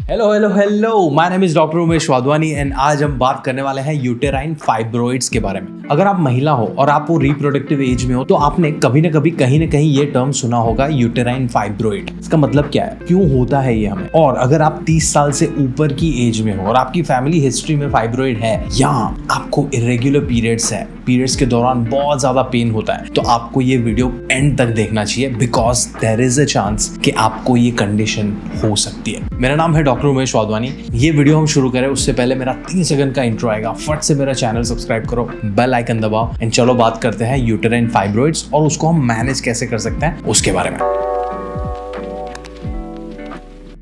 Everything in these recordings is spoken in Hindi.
Hello hello hello, my name is doctor Umesh Wadhwani and आज हम बात करने वाले हैं यूटेराइन फाइब्रॉइड्स के बारे में। अगर आप महिला हो और आप वो रिप्रोडक्टिव एज में हो तो आपने कभी ना कभी कहीं ना कहीं ये टर्म सुना होगा यूटेराइन फाइब्रॉइड। इसका मतलब क्या है, क्यों होता है ये हमें, और अगर आप 30 साल से ऊपर की एज में हो और आपकी फैमिली हिस्ट्री में फाइब्रॉइड है या आपको इरेग्युलर पीरियड्स है, पीरियड्स के दौरान बहुत ज्यादा पेन होता है, तो आपको ये वीडियो एंड तक देखना चाहिए because there is a chance कि आपको ये कंडीशन हो सकती है। मेरा नाम है डॉक्टर उमेश वाधवानी। ये वीडियो हम शुरू करें उससे पहले मेरा 3 सेकंड का इंट्रो आएगा। फट से मेरा चैनल सब्सक्राइब करो, बेल आइकन दबाओ एंड चलो बात करते हैं यूटेराइन फाइब्रॉइड्स और उसको हम मैनेज कैसे कर सकते हैं उसके बारे में।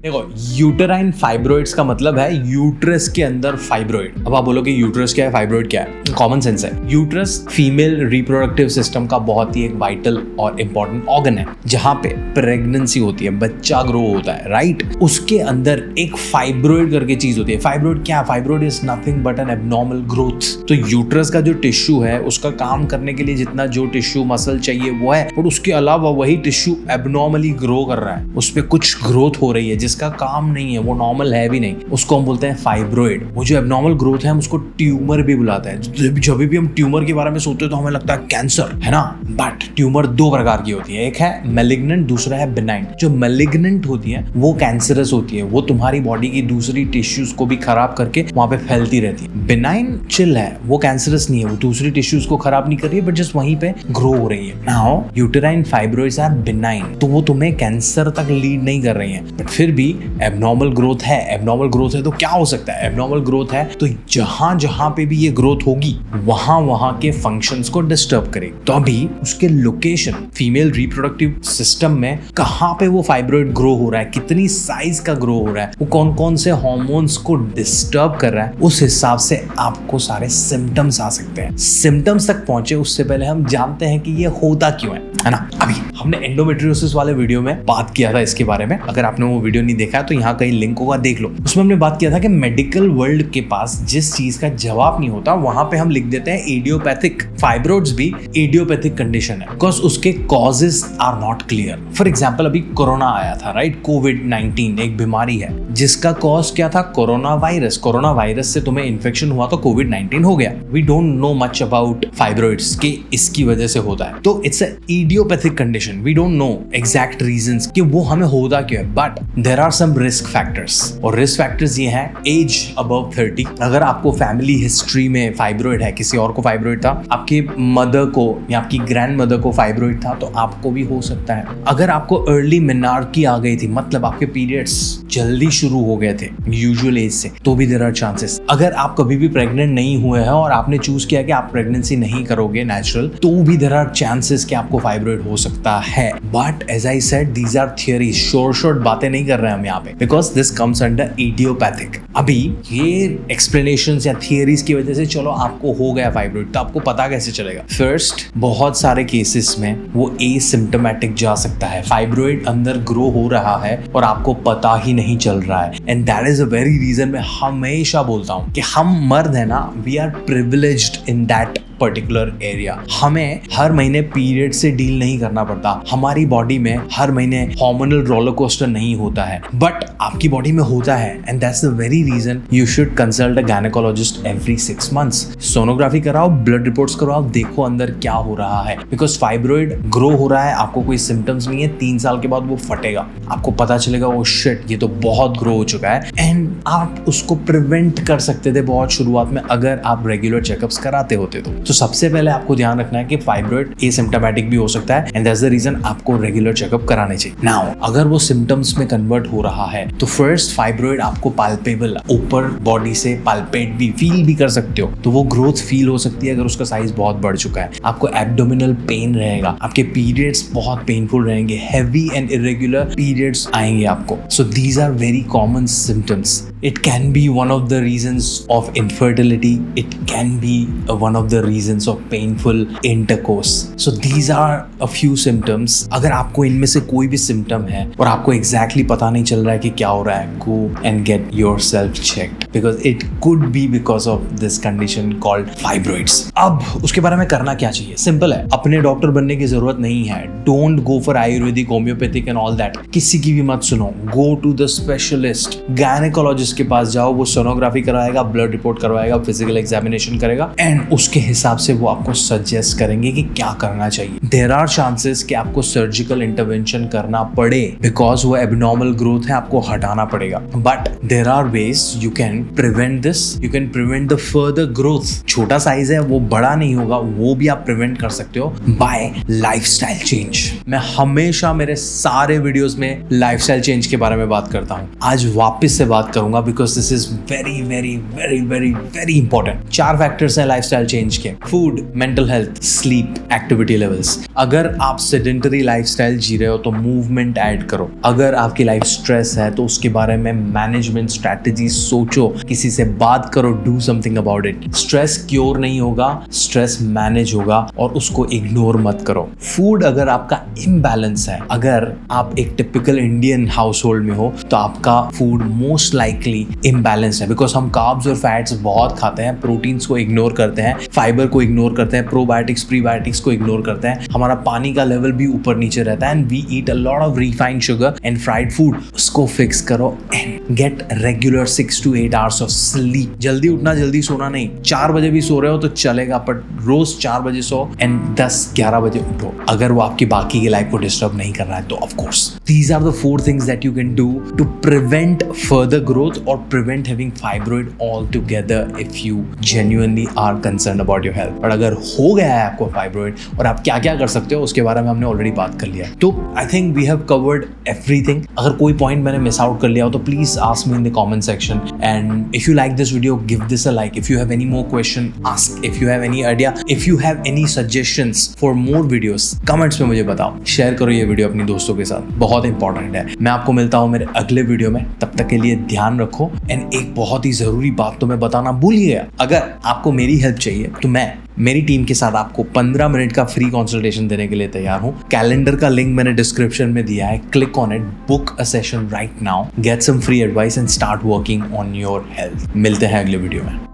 देखो, यूटेराइन फाइब्रॉइड्स का मतलब है यूट्रस के अंदर फाइब्रॉइड। अब आप बोलोगे यूट्रस क्या है, फाइब्रॉइड क्या है? कॉमन सेंस है। यूट्रस फीमेल रिप्रोडक्टिव सिस्टम का बहुत ही एक वाइटल और इंपॉर्टेंट ऑर्गन है जहां पे प्रेगनेंसी होती है, बच्चा ग्रो होता है, राइट? उसके अंदर एक फाइब्रॉइड करके चीज होती है। फाइब्रॉइड क्या है? Fibroid is nothing but N abnormal growth. तो यूट्रस का जो टिश्यू है उसका काम करने के लिए जितना जो टिश्यू मसल चाहिए वो है, और उसके अलावा वही टिश्यू एबनॉर्मली ग्रो कर रहा है, उस पर कुछ ग्रोथ हो रही है जिसका काम नहीं है, वो नॉर्मल है भी नहीं, उसको हम बोलते हैं फाइब्रॉइड। वो जो एबनॉर्मल ग्रोथ है हम उसको ट्यूमर भी बुलाते हैं। जब भी हम ट्यूमर के बारे में सोचते हैं तो हमें लगता है कैंसर है ना, बट ट्यूमर 2 प्रकार की होती है, एक है मैलिग्नेंट, दूसरा है बिनाइन। जो मैलिग्नेंट होती है वो कैंसरस होती है, वो तुम्हारी बॉडी की दूसरी टिश्यूज को भी खराब करके वहां पे फैलती रहती है। बिनाइन चिल है, वो कैंसरस नहीं है, वो दूसरी टिश्यूज को खराब नहीं कर रही है बट जस्ट वहीं पे ग्रो हो रही है। Now uterine fibroids are benign, तो वो तुम्हें कैंसर तक लीड नहीं कर रही है, बट फिर भी एबनॉर्मल ग्रोथ है। एबनॉर्मल ग्रोथ है तो क्या हो सकता है? एबनॉर्मल ग्रोथ है तो जहां जहां पे भी ये ग्रोथ होगी वहां के फंक्शंस को डिस्टर्ब करेगी। तो अभी उसके लोकेशन फीमेल रिप्रोडक्टिव सिस्टम में कहां पे वो फाइब्रॉइड ग्रो हो रहा है, कितनी साइज का ग्रो हो रहा है, वो कौन कौन से हार्मोन्स को डिस्टर्ब कर रहा है, उस हिसाब से आपको सारे सिम्टम्स आ सकते हैं। सिम्टम्स तक पहुंचे उससे पहले हम जानते हैं कि ये होता क्यों है ना? अभी हमने एंडोमेट्रियोसिस वाले वीडियो में बात किया था इसके बारे में। अगर आपने वो वीडियो नहीं देखा तो यहाँ कहीं लिंक होगा, देख लो। उसमें हमने बात किया था कि मेडिकल वर्ल्ड के पास जिस चीज का जवाब नहीं होता वहां पे हम लिख देते हैं इडियोपैथिक। फाइब्रॉइड्स भी इडियोपैथिक कंडीशन है बिकॉज उसके causes are not clear. For example अभी कोरोना आया था, राइट? कोविड-19 एक बीमारी है जिसका कॉज क्या था? Corona virus. कोरोना वायरस से तुम्हें इन्फेक्शन हुआ तो कोविड-19 हो गया। We don't know much about fibroids के इसकी वजह से होता है, तो it's a idiopathic condition. We don't know exact reasons कि वो हमें होता क्यों है, but there are some risk factors, और रिस्क फैक्टर्स ये हैं एज अबव 30। अगर आपको फैमिली हिस्ट्री में फाइब्रॉइड है, किसी और को फाइब्रॉइड था, आपके मदर को या आपकी ग्रैंड मदर को फाइब्रॉइड था, तो आपको भी हो सकता है। अगर आपको अर्ली मेनार्की आ गई थी, मतलब आपके पीरियड्स जल्दी शुरू हो गए थे यूजुअल एज से, तो भी देयर आर चांसेस। अगर आप कभी भी प्रेग्नेंट नहीं हुए हैं और आपने चूज किया कि आप प्रेगनेंसी नहीं करोगे नेचुरल, तो भी देयर आर चांसेस कि आपको फाइब्रॉइड हो सकता है। But as I said, these are theories, short बातें नहीं कर रहे हैं हम यहाँ पे, because this comes under idiopathic. अभी ये एक्सप्लेनेशंस या थियरीज की वजह से चलो आपको हो गया फाइब्रॉइड, तो आपको पता कैसे चलेगा? फर्स्ट, बहुत सारे केसेस में वो एसिम्प्टोमेटिक जा सकता है, फाइब्रॉइड अंदर ग्रो हो रहा है और आपको पता ही नहीं चल रहा है। And that is a very reason मैं हमेशा बोलता हूँ कि हम मर्द है ना, we are privileged in that particular area. हमें हर महीने पीरियड से डील नहीं करना पड़ता, हमारी बॉडी में हर महीने हार्मोनल रोलर कोस्टर नहीं होता है, बट आपकी बॉडी में होता है। And that's the very reason you should consult a gynaecologist every 6 months। Sonography कराओ, ब्लड रिपोर्ट्स कराओ, देखो अंदर क्या हो रहा है, बिकॉज फाइब्रॉइड ग्रो हो रहा है, आपको कोई सिम्टम्स नहीं है, 3 साल के बाद वो फटेगा, आपको पता चलेगा ओ शिट, ये तो बहुत ग्रो हो चुका है। एंड आप उसको प्रिवेंट कर सकते थे बहुत शुरुआत में अगर आप रेगुलर चेकअप्स कराते होते तो सबसे पहले आपको ध्यान रखना है कि फाइब्रॉइड एसिम्प्टोमेटिक भी हो सकता है, एंड दैट्स द रीजन आपको रेगुलर चेकअप कराने चाहिए। नाउ अगर वो सिम्टम्स में कन्वर्ट हो रहा है तो फर्स्ट, फाइब्रॉइड आपको पाल्पेबल, ऊपर बॉडी से पाल्पेट भी, फील भी कर सकते हो, तो वो ग्रोथ फील हो सकती है अगर उसका साइज बहुत बढ़ चुका है। आपको एब्डोमिनल पेन रहेगा, आपके पीरियड्स बहुत पेनफुल रहेंगे, हैवी एंड इरेगुलर पीरियड्स आएंगे आपको। So these are very common symptoms. It can be one of the reasons of infertility, it can be one of the reasons of painful intercourse. So these are a few symptoms. अगर आपको इनमें से कोई भी symptom है और आपको exactly पता नहीं चल रहा है कि क्या हो रहा है, go and get yourself checked because it could be because of this condition called fibroids. अब उसके बारे में करना क्या चाहिए? सिंपल है, अपने डॉक्टर बनने की जरूरत नहीं है. Don't go for Ayurvedic, homeopathic and all that. किसी की भी मत सुनो. Go to the specialist. Gynaecologist के पास जाओ, वो सोनोग्राफी करवाएगा, ब्लड रिपोर्ट करवाएगा, फिजिकल एग्जामिनेशन करेगा एंड उसके हिसाब से वो आपको सजेस्ट करेंगे कि क्या करना चाहिए. देयर आर चांसेस कि आपको सर्जिकल इंटरवेंशन करना पड़े बिकॉज वो एबनॉर्मल ग्रोथ है, आपको हटाना पड़ेगा. But there are ways you can prevent this. You can prevent the further growth. छोटा साइज है, वो बड़ा नहीं होगा, वो भी आप प्रिवेंट कर सकते हो बाय लाइफस्टाइल चेंज. मैं हमेशा मेरे सारे वीडियोस में लाइफस्टाइल चेंज के बारे में बात करता हूं. आज वापस से बात करूंगा because this is very very very very very important. 4 factors हैं लाइफस्टाइल चेंज के: food, mental health, sleep, activity levels. अगर आप सेडेंटरी लाइफस्टाइल जी रहे हो तो मूवमेंट ऐड करो. अगर आपकी लाइफ स्ट्रेस है तो उसके बारे में मैनेजमेंट स्ट्रैटेजी सोचो, किसी से बात करो, do something about it. Stress cure नहीं होगा, स्ट्रेस मैनेज होगा और उसको इग्नोर मत करो. फूड अगर आपका इम्बैलेंस है, अगर आप एक टिपिकल इंडियन हाउस होल्ड में हो तो आपका फूड मोस्ट लाइकली इम्बैलेंस है बिकॉज हम कार्ब्स और फैट्स बहुत खाते हैं, प्रोटीन्स को इग्नोर करते हैं, फाइबर को इग्नोर करते हैं, प्रोबायोटिक्स प्रीबायोटिक्स को इग्नोर करते हैं, हमारा पानी का लेवल भी ऊपर नीचे रहता है and we eat a lot of refined sugar and fried food. उसको फिक्स करो and get regular 6 to 8 hours of sleep. जल्दी उठना, जल्दी सोना नहीं. 4 बजे भी सो रहे हो तो चलेगा, बट रोज 4 बजे सो एंड 10-11 बजे उठो. अगर वो आपकी बाकी की लाइफ को डिस्टर्ब नहीं कर रहा है तो of course these are the 4 things that you can do to prevent further growth or prevent having fibroid altogether if you genuinely are concerned about your health. और अगर हो गया है आपको फाइब्रॉइड और आप क्या क्या कर सकते हो उसके बारे में हमने ऑलरेडी बात कर लिया. तो I think we have covered everything. अगर कोई पॉइंट मैंने मिस आउट कर लिया हो तो please ask me in the comment section and if you like this video give this a like. If you have any more question ask. If you have any idea, if you have any suggestions for more videos comments में मुझे बताओ. शेयर करो ये वीडियो अपनी दोस्तों के साथ, बहुत इंपॉर्टेंट है. मैं आपको मिलता हूँ मेरे अगले वीडियो में. तब तक के लिए ध्यान रखो एंड एक बहुत ही जरूरी बात तो मैं बताना भूल गया. अगर आपको मेरी हेल्प चाहिए तो मैं मेरी टीम के साथ आपको 15 मिनट का फ्री कंसल्टेशन देने के लिए तैयार हूं. कैलेंडर का लिंक मैंने डिस्क्रिप्शन में दिया है. Click on it, book a session right now, get some free advice and start working on your health. मिलते हैं अगले वीडियो में.